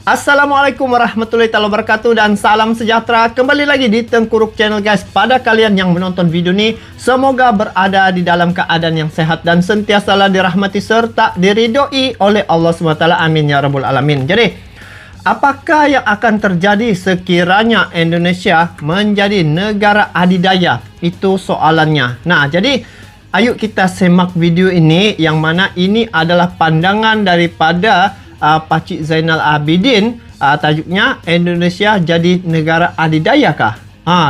Assalamualaikum warahmatullahi wabarakatuh dan salam sejahtera. Kembali lagi di Tengkuruk Channel guys. Pada kalian yang menonton video ini, semoga berada di dalam keadaan yang sehat dan sentiasalah dirahmati serta diridhoi oleh Allah SWT. Amin ya rabbul alamin. Jadi, apakah yang akan terjadi sekiranya Indonesia menjadi negara adidaya? Itu soalannya. Nah, jadi ayo kita semak video ini yang mana ini adalah pandangan daripada Pakcik Zainal Abidin. Tajuknya Indonesia jadi negara adidaya kah?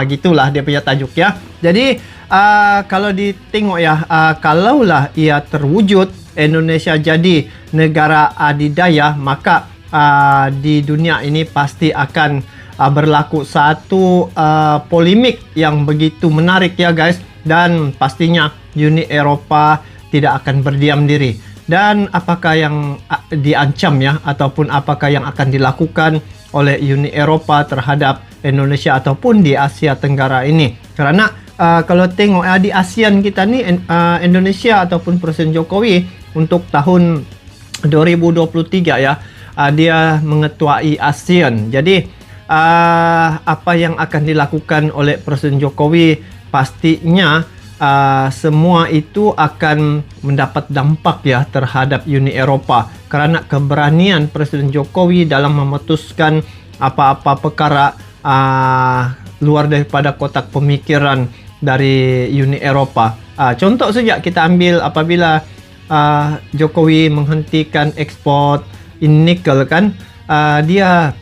Gitulah dia punya tajuk ya. Jadi kalau ditengok ya, kalaulah ia terwujud Indonesia jadi negara adidaya, maka di dunia ini pasti akan berlaku satu polemik yang begitu menarik ya guys. Dan pastinya Uni Eropa tidak akan berdiam diri. Dan apakah yang diancam ya, ataupun apakah yang akan dilakukan oleh Uni Eropa terhadap Indonesia ataupun di Asia Tenggara ini? Karena kalau tengok di ASEAN kita nih, Indonesia ataupun Presiden Jokowi untuk tahun 2023 ya, dia mengetuai ASEAN. Jadi apa yang akan dilakukan oleh Presiden Jokowi pastinya semua itu akan mendapat dampak ya terhadap Uni Eropa, karena keberanian Presiden Jokowi dalam memutuskan apa-apa perkara luar daripada kotak pemikiran dari Uni Eropa. Contoh saja kita ambil apabila Jokowi menghentikan ekspor nikel kan, dia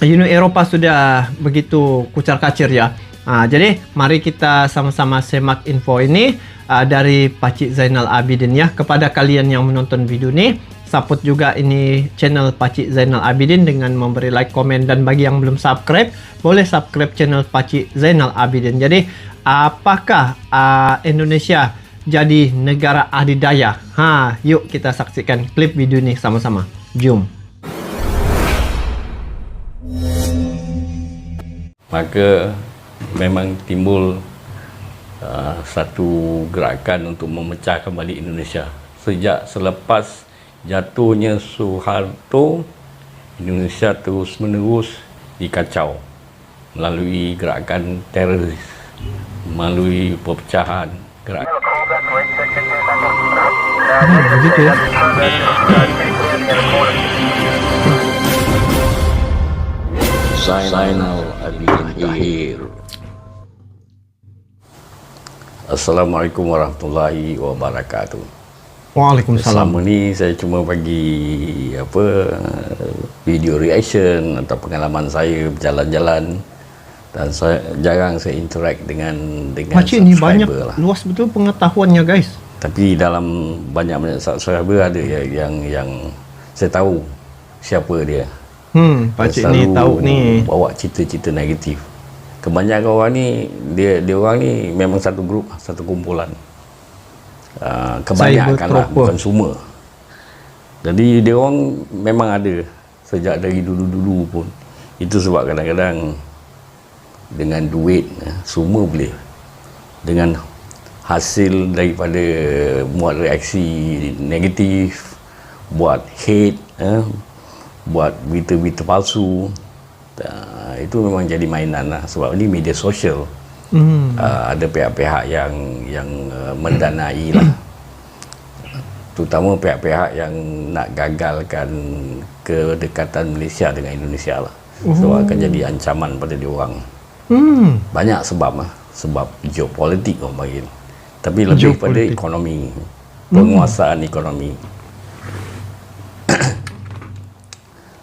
Uni Eropa sudah begitu kucar-kacir ya. Jadi mari kita sama-sama semak info ini dari Pakcik Zainal Abidin ya. Kepada kalian yang menonton video ini, support juga ini channel Pakcik Zainal Abidin dengan memberi like, komen, dan bagi yang belum subscribe, boleh subscribe channel Pakcik Zainal Abidin. Jadi apakah Indonesia jadi negara adidaya? Yuk kita saksikan klip video ini sama-sama. Jom. Maka memang timbul satu gerakan untuk memecah kembali Indonesia. Sejak selepas jatuhnya Soeharto, Indonesia terus menerus dikacau melalui gerakan teroris, melalui perpecahan gerakan. Begitu ya. Zainal Abidin Tahir. Assalamualaikum warahmatullahi wabarakatuh. Waalaikumsalam. Selama ni saya cuma bagi video reaction atau pengalaman saya berjalan-jalan, dan jarang saya interact dengan Pakcik ni banyak lah. Luas betul pengetahuannya guys. Tapi dalam banyak subscriber ada yang saya tahu siapa dia. Pakcik ni tahu ni bawa cerita-cerita negatif. Kebanyakan orang ni dia orang ni memang satu grup, satu kumpulan. Kebanyakan lah, bukan semua. Jadi dia orang memang ada sejak dari dulu-dulu pun. Itu sebab kadang-kadang dengan duit semua boleh. Dengan hasil daripada buat reaksi negatif, buat hate, buat berita-berita palsu, itu memang jadi mainan lah. Sebab ini media sosial. Ada pihak-pihak yang mendanai lah, terutama pihak-pihak yang nak gagalkan kedekatan Malaysia dengan Indonesia lah. So akan jadi ancaman pada diorang. Banyak sebab lah. Sebab geopolitik orang panggil, tapi lebih pada ekonomi, penguasaan ekonomi.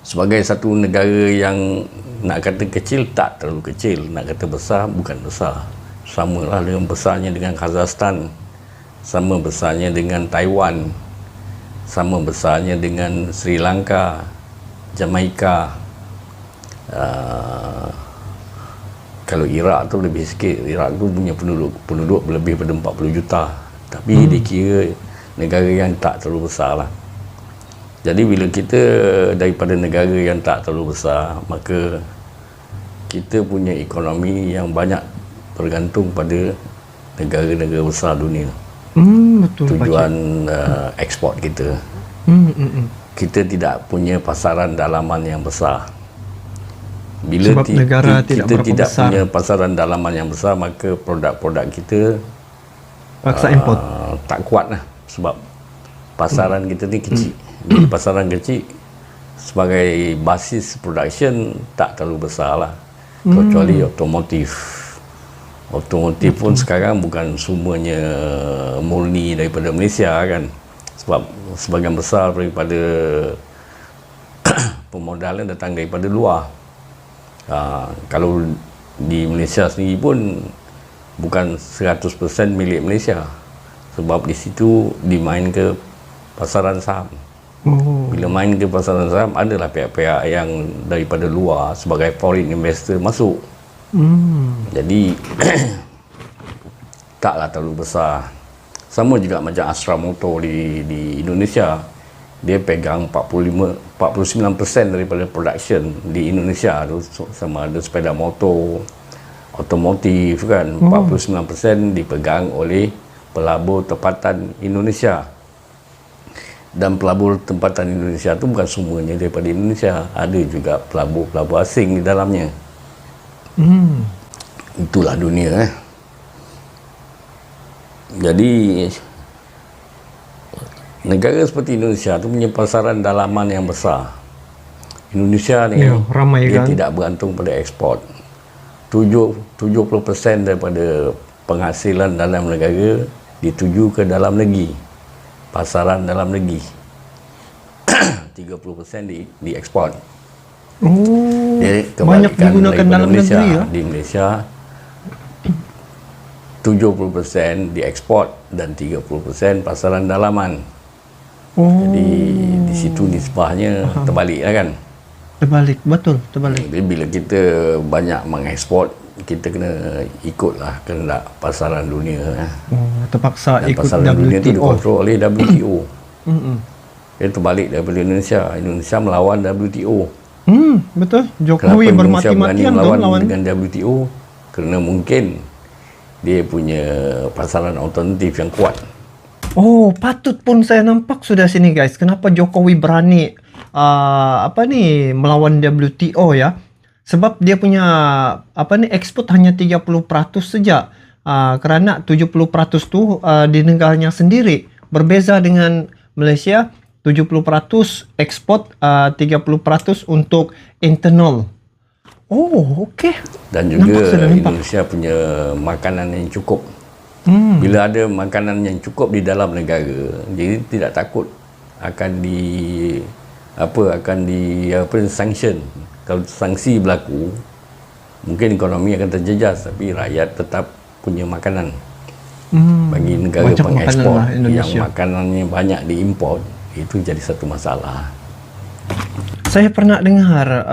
Sebagai satu negara yang nak kata kecil, tak terlalu kecil. Nak kata besar, bukan besar. Sama lah dengan besarnya dengan Kazakhstan, sama besarnya dengan Taiwan, sama besarnya dengan Sri Lanka, Jamaika. Kalau Iraq tu lebih sikit. Iraq tu punya penduduk lebih pada 40 juta. Tapi dikira negara yang tak terlalu besar lah. Jadi bila kita daripada negara yang tak terlalu besar, maka kita punya ekonomi yang banyak bergantung pada negara-negara besar dunia. Betul. Tujuan ekspor kita. kita tidak punya pasaran dalaman yang besar. Bila Sebab negara tidak kita berapa tidak besar. punya pasaran dalaman yang besar, maka produk-produk kita Paksa import. tak kuat lah, sebab pasaran kita ni kecil. Bila pasaran kecil, sebagai basis production tak terlalu besar lah, kecuali otomotif. Otomotif pun sekarang bukan semuanya murni daripada Malaysia kan, sebab sebagian besar daripada pemodalan datang daripada luar. Kalau di Malaysia sendiri pun bukan 100% milik Malaysia, sebab di situ dimain ke pasaran saham. Bila main ke pasaran saham, adalah pihak-pihak yang daripada luar sebagai foreign investor masuk. Jadi taklah terlalu besar. Sama juga macam Astra Motor di Indonesia, dia pegang 49% daripada production di Indonesia tu, sama ada sepeda motor, otomotif kan. 49% dipegang oleh pelabur tempatan Indonesia. Dan pelabur tempatan Indonesia tu bukan semuanya daripada Indonesia, ada juga pelabur-pelabur asing di dalamnya. Itulah dunia. Jadi negara seperti Indonesia tu punya pasaran dalaman yang besar. Indonesia ni ramai dia kan? tidak bergantung pada ekspor. 70% daripada penghasilan dalam negara dituju ke dalam negeri, pasaran dalam negeri. 30% diekspor. Banyak digunakan dalam Malaysia, negeri ya? Di Malaysia 70% diekspor dan 30% pasaran dalaman. Jadi di situ nisbahnya terbalik lah kan. Terbalik, betul, terbalik. Jadi bila kita banyak mengekspor, kita kena ikutlah kehendak pasaran dunia. Terpaksa Dan ikut pasaran dunia itu WTO. dikontrol oleh WTO. Dia terbalik daripada Indonesia. Indonesia melawan WTO. Betul. Kenapa Jokowi Indonesia berani bermati-matian tu melawan lawan. dengan WTO? Kerana mungkin dia punya pasaran alternatif yang kuat. Oh, patut pun saya nampak sudah sini guys. Kenapa Jokowi berani melawan WTO ya? Sebab dia punya ekspor hanya 30% saja. Kerana 70% tu di negaranya sendiri. Berbeza dengan Malaysia, 70% ekspor, 30% untuk internal. Oh, okey. Dan Nampak juga Indonesia punya makanan yang cukup. Bila ada makanan yang cukup di dalam negara, jadi tidak takut akan sanction. Kalau sanksi berlaku, mungkin ekonomi akan terjejas, tapi rakyat tetap punya makanan. Bagi negara Macam pengekspor makanan lah yang Indonesia. makanannya banyak diimport, itu jadi satu masalah. Saya pernah dengar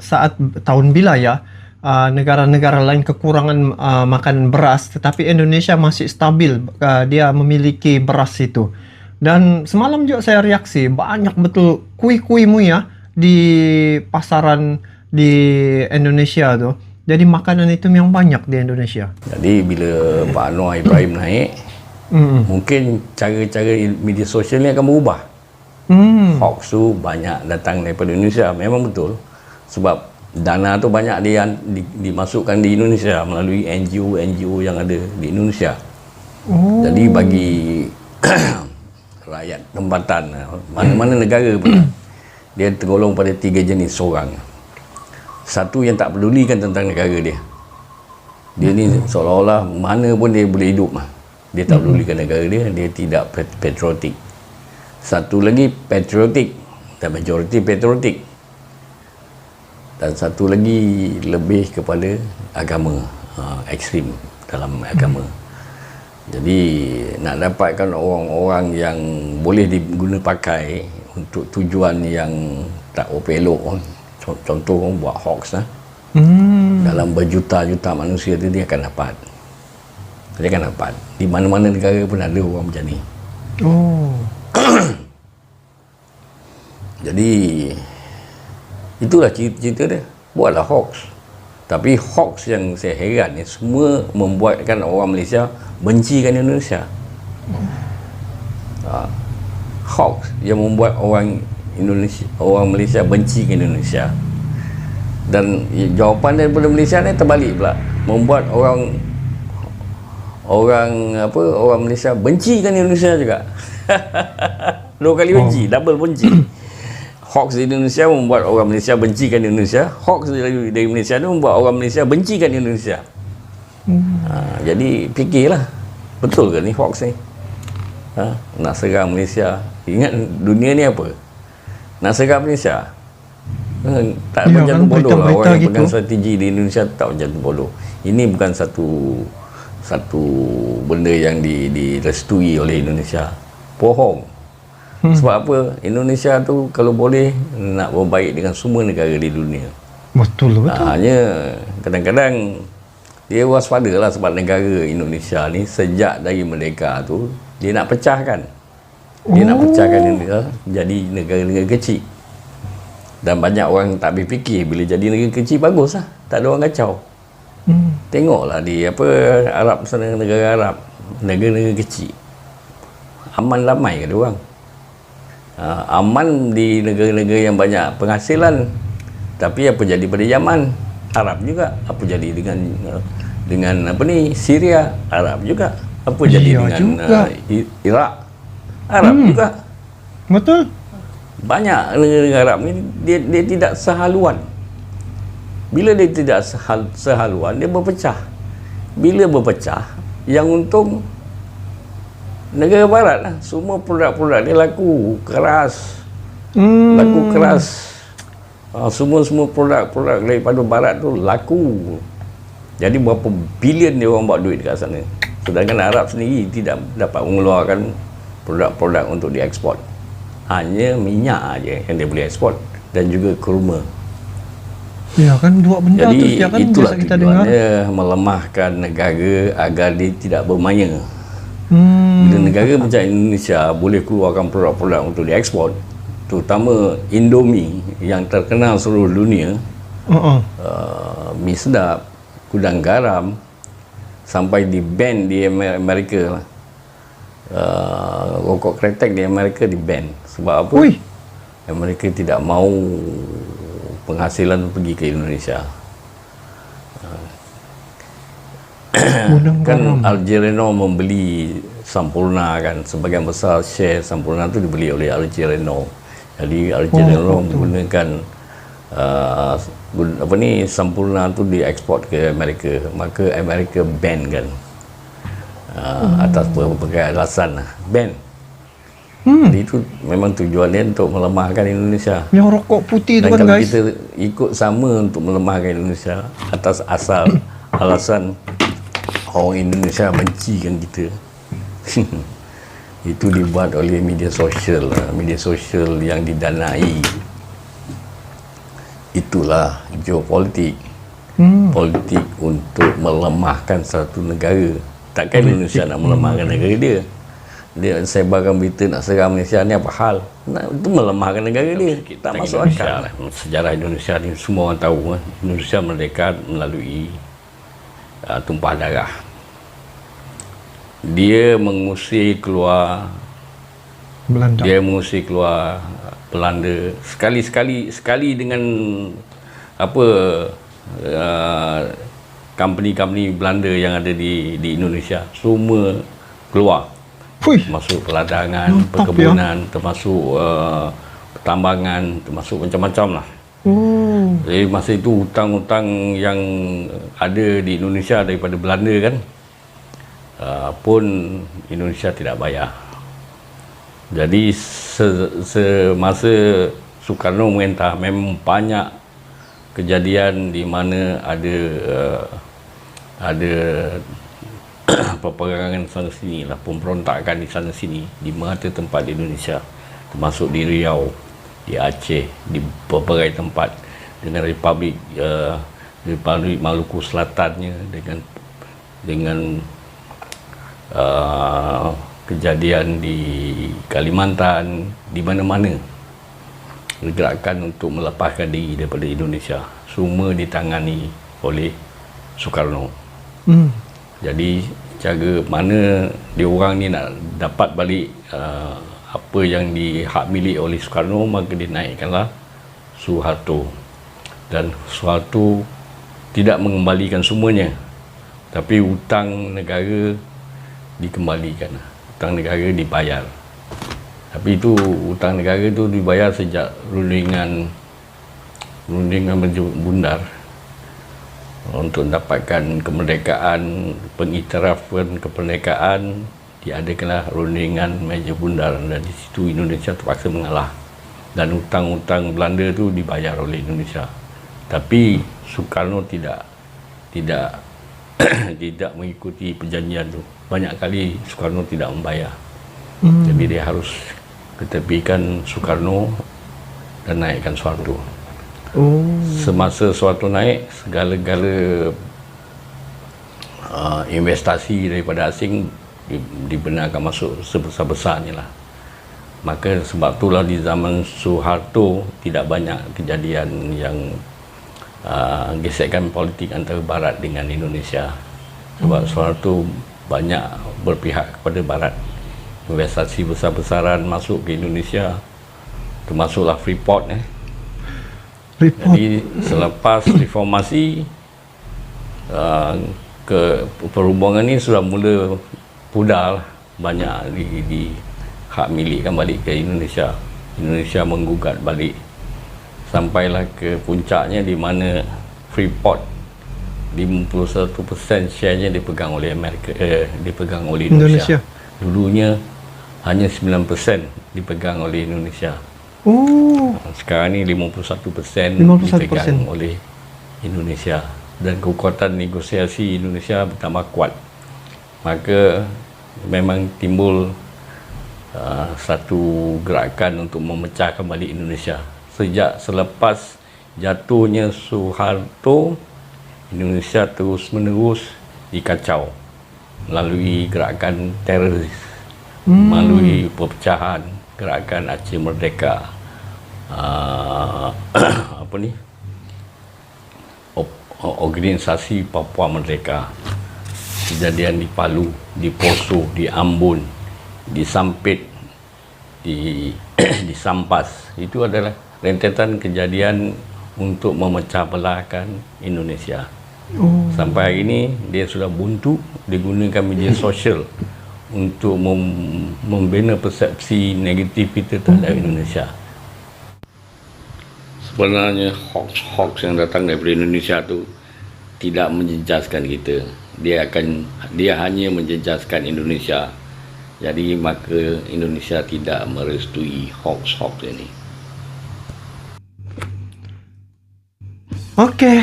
saat tahun bila ya, negara-negara lain kekurangan makanan beras, tetapi Indonesia masih stabil, dia memiliki beras itu. Dan semalam juga saya reaksi, banyak betul kui-kuimu ya di pasaran di Indonesia tu. Jadi makanan itu yang banyak di Indonesia. Jadi bila Pak Anwar Ibrahim naik, mungkin cara-cara media sosial ni akan berubah. Hoax tu banyak datang daripada Indonesia, memang betul. Sebab dana tu banyak dimasukkan di Indonesia melalui NGO yang ada di Indonesia. Jadi bagi rakyat tempatan, mana-mana negara pun, dia tergolong pada 3 jenis orang. Satu yang tak pedulikan tentang negara dia. Dia ni seolah-olah mana pun dia boleh hidup. Dia tak pedulikan negara dia, dia tidak patriotik. Satu lagi patriotik, dan majoriti patriotik. Dan satu lagi lebih kepada agama, ekstrim dalam agama. Jadi nak dapatkan orang-orang yang boleh diguna pakai untuk tujuan yang tak elok, contoh orang buat hoax dalam berjuta-juta manusia tu, dia akan dapat. Dia akan dapat. Di mana-mana negara pun ada orang macam ni. Jadi itulah cerita dia. Buatlah hoax. Tapi hoax yang saya heran ni, semua membuatkan orang Malaysia bencikan Indonesia. Hoax yang membuat orang Indonesia, orang Malaysia benci ke Indonesia. Dan jawapan daripada Malaysia ni terbalik pula, membuat orang Malaysia benci kan Indonesia juga. Dua kali benci, double benci. Hoax di Indonesia membuat orang Malaysia bencikan Indonesia. Hoax dari Malaysia itu membuat orang Malaysia bencikan Indonesia. Jadi fikirlah, betul ke ni hoax ni? Nak serang Malaysia. Ingat dunia ni apa? Nak serang Malaysia. Tak Ya, macam kan, bodoh lah. berita-berita Orang yang gitu. pegang strategi di Indonesia tak macam bodoh. Ini bukan satu benda yang direstui oleh Indonesia. Bohong. Sebab apa? Indonesia tu kalau boleh nak berbaik dengan semua negara di dunia. Betul. Hanya kadang-kadang dia waspada lah, sebab negara Indonesia ni sejak dari merdeka tu dia nak pecahkan. Dia nak pecahkan Indonesia jadi negara-negara kecil. Dan banyak orang tak berfikir bila jadi negara kecil bagus lah. Tak ada orang kacau. Tengoklah di Arab sana, negara Arab, negara-negara kecil. Aman damai ke dia orang? Aman di negara-negara yang banyak penghasilan. Tapi apa jadi pada Yaman? Arab juga. Apa jadi dengan Syria? Arab juga. Apa jadi dengan Iraq? Arab juga. Betul. Banyak negara Arab ni dia tidak sehaluan. Bila dia tidak sehaluan, dia berpecah. Bila berpecah, yang untung negara barat lah. Semua produk-produk dia laku keras. Laku keras. Semua produk-produk daripada barat tu laku. Jadi berapa bilion dia orang buat duit dekat sana. Sedangkan Arab sendiri tidak dapat mengeluarkan produk-produk untuk diekspor. Hanya minyak aja yang dia boleh ekspor, dan juga kurma. Ya kan, dua benda jadi tu setiap kan itulah biasa kita dengar. tujuannya, melemahkan negara agar dia tidak bermaya. Bila negara macam Indonesia boleh keluarkan produk-produk untuk diekspor, terutama Indomie yang terkenal seluruh dunia, mi sedap, gudang garam, sampai di ban di Amerika lah. Rokok kretek di Amerika di ban. Sebab apa? Amerika tidak mau penghasilan pergi ke Indonesia. Kan Algerino membeli Sampurna kan, sebagian besar share Sampurna tu dibeli oleh Algerino. Jadi Algerino menggunakan Sampurna tu diekspor ke Amerika, maka Amerika ban kan. Atas berbagai alasan lah, ban. Jadi itu memang tujuannya untuk melemahkan Indonesia. Yang rokok putih tu kan, Dan kalau guys, kita ikut sama untuk melemahkan Indonesia atas alasan orang Indonesia bencikan kita. Itu dibuat oleh media sosial yang didanai. Itulah geopolitik. Politik untuk melemahkan satu negara. Takkan Indonesia nak melemahkan negara dia. Dia sebarkan berita nak serang Malaysia ni apa hal? Itu melemahkan negara dia. Tak masuk akal lah. Sejarah Indonesia ni semua orang tahu. Indonesia merdeka melalui tumpah darah. Dia mengusir keluar Belanda. Dia mengusir keluar Belanda. Sekali dengan company-company Belanda yang ada di Indonesia, semua keluar. Termasuk peladangan, perkebunan, termasuk pertambangan, termasuk macam-macam lah. Jadi masa itu hutang-hutang yang ada di Indonesia daripada Belanda kan, pun Indonesia tidak bayar. Jadi semasa Soekarno memerintah, memang banyak kejadian di mana ada peperangan sana sini lah, pemberontakan di sana sini, di merata tempat di Indonesia, termasuk di Riau, di Aceh, di berbagai tempat, dengan Republik Maluku Selatannya, dengan kejadian di Kalimantan, di mana-mana. Gerakan untuk melepaskan diri daripada Indonesia semua ditangani oleh Soekarno. Jadi cara mana dia orang ni nak dapat balik apa yang hak milik oleh Soekarno, maka dinaikkanlah Suharto. Dan Suharto tidak mengembalikan semuanya, tapi hutang negara dikembalikan, hutang negara dibayar. Tapi itu hutang negara itu dibayar sejak rundingan bundar untuk dapatkan kemerdekaan, pengiktirafan kemerdekaan, diadakanlah rundingan meja bundar, dan di situ Indonesia terpaksa mengalah dan hutang-hutang Belanda itu dibayar oleh Indonesia. Tapi Soekarno tidak tidak mengikuti perjanjian itu. Banyak kali Soekarno tidak membayar. Jadi dia harus ketepikan Soekarno dan naikkan Soeharto. Semasa Soeharto naik, segala-gala investasi daripada asing dibenarkan masuk sebesar-besarnya lah. Maka sebab itulah di zaman Soeharto tidak banyak kejadian yang gesekan politik antara Barat dengan Indonesia. Sebab Soeharto banyak berpihak kepada Barat. Investasi besar-besaran masuk ke Indonesia, termasuklah Freeport. Jadi selepas reformasi, ke perhubungan ni sudah mula pudar lah. Banyak di hak milikkan balik ke Indonesia. Indonesia menggugat balik sampailah ke puncaknya di mana Freeport 51% share-nya dipegang oleh dipegang oleh Indonesia. Dulunya hanya 9% dipegang oleh Indonesia. Sekarang ni 51% dipegang oleh Indonesia, dan kekuatan negosiasi Indonesia bertambah kuat. Maka memang timbul satu gerakan untuk memecahkan balik Indonesia. Sejak selepas jatuhnya Soeharto, Indonesia terus-menerus dikacau melalui gerakan teroris, melalui perpecahan, gerakan Aceh Merdeka, organisasi Papua Merdeka, kejadian di Palu, di Poso, di Ambon, di Sampit, di Sampas. Itu adalah rentetan kejadian untuk memecah belahkan Indonesia. Sampai hari ini dia sudah buntu, digunakan media sosial untuk membina persepsi negatif kita terhadap Indonesia. Sebenarnya hoax yang datang daripada Indonesia tu tidak menjejaskan kita. Dia hanya menjejaskan Indonesia. Jadi maka Indonesia tidak merestui hoax ini. Okey.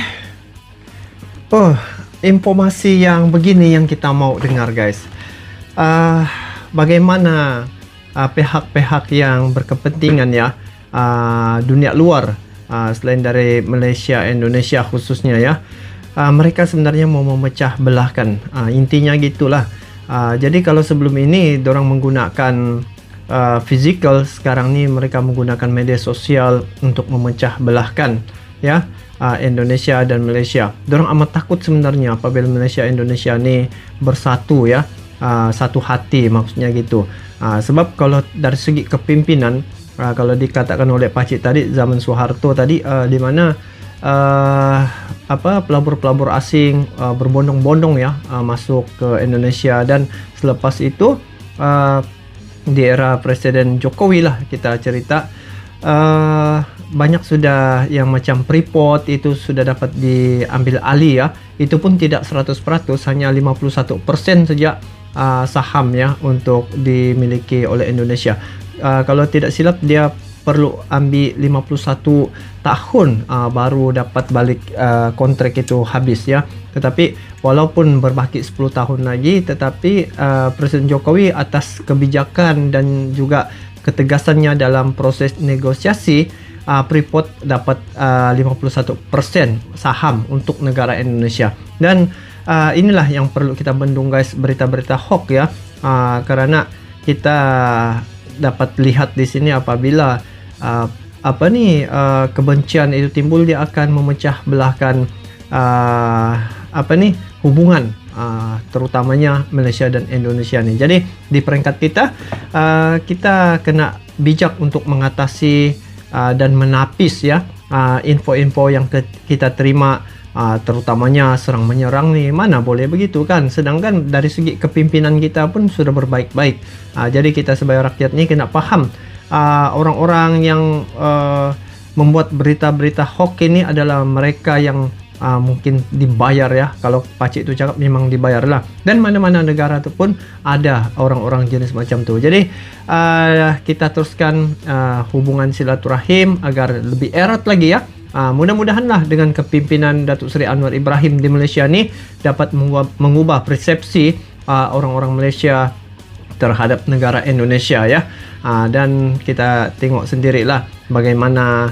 Informasi yang begini yang kita mau dengar, guys. Bagaimana pihak-pihak yang berkepentingan ya, dunia luar, selain dari Malaysia, Indonesia khususnya ya, mereka sebenarnya mau memecah belahkan. Intinya gitulah. Jadi kalau sebelum ini dorang menggunakan physical, sekarang ni mereka menggunakan media sosial untuk memecah belahkan ya, Indonesia dan Malaysia. Dorang amat takut sebenarnya apabila Malaysia Indonesia ni bersatu ya, satu hati maksudnya gitu. Sebab kalau dari segi kepimpinan, kalau dikatakan oleh Pakcik tadi zaman Soeharto tadi, di mana pelabur-pelabur asing berbondong-bondong ya masuk ke Indonesia, dan selepas itu di era Presiden Jokowi lah kita cerita, banyak sudah yang macam Freeport itu sudah dapat diambil alih ya. Itu pun tidak 100%, hanya 51% saja saham ya untuk dimiliki oleh Indonesia. Kalau tidak silap dia perlu ambil 51 tahun baru dapat balik kontrak itu habis ya. Tetapi walaupun berbaki 10 tahun lagi, tetapi Presiden Jokowi atas kebijakan dan juga ketegasannya dalam proses negosiasi, Freeport dapat 51% saham untuk negara Indonesia. Dan inilah yang perlu kita bendung, guys, berita-berita hoax ya, karena kita dapat lihat di sini apabila kebencian itu timbul, dia akan memecah belahkan hubungan terutamanya Malaysia dan Indonesia nih. Jadi di peringkat kita, kita kena bijak untuk mengatasi dan menapis ya info-info yang kita terima, terutamanya serang menyerang nih, mana boleh begitu kan. Sedangkan dari segi kepimpinan kita pun sudah berbaik-baik. Jadi kita sebagai rakyat nih kena paham orang-orang yang membuat berita-berita hoax ini adalah mereka yang mungkin dibayar ya. Kalau Pakcik itu cakap memang dibayar lah. Dan mana-mana negara itu pun ada orang-orang jenis macam tu. Jadi kita teruskan hubungan silaturahim agar lebih erat lagi ya. Mudah-mudahanlah dengan kepimpinan Datuk Seri Anwar Ibrahim di Malaysia ni dapat mengubah persepsi orang-orang Malaysia terhadap negara Indonesia ya. Dan kita tengok sendirilah bagaimana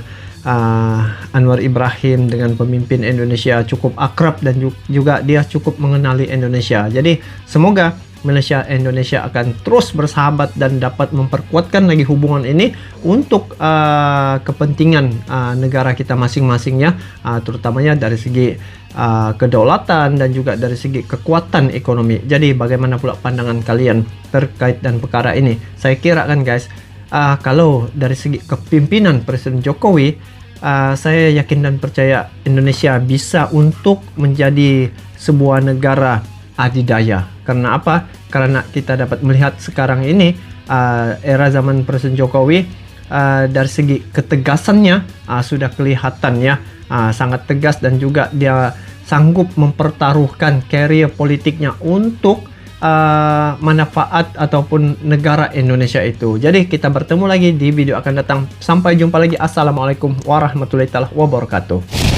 Anwar Ibrahim dengan pemimpin Indonesia cukup akrab dan juga dia cukup mengenali Indonesia. Jadi semoga Malaysia Indonesia akan terus bersahabat dan dapat memperkuatkan lagi hubungan ini untuk kepentingan negara kita masing-masing ya, terutamanya dari segi kedaulatan dan juga dari segi kekuatan ekonomi. Jadi bagaimana pula pandangan kalian terkait dan perkara ini? Saya kira kan guys, kalau dari segi kepimpinan Presiden Jokowi, saya yakin dan percaya Indonesia bisa untuk menjadi sebuah negara adidaya. Karena apa? Karena kita dapat melihat sekarang ini era zaman Presiden Jokowi, dari segi ketegasannya sudah kelihatan ya, sangat tegas dan juga dia sanggup mempertaruhkan karier politiknya untuk manfaat ataupun negara Indonesia itu. Jadi kita bertemu lagi di video akan datang. Sampai jumpa lagi. Assalamualaikum warahmatullahi wabarakatuh.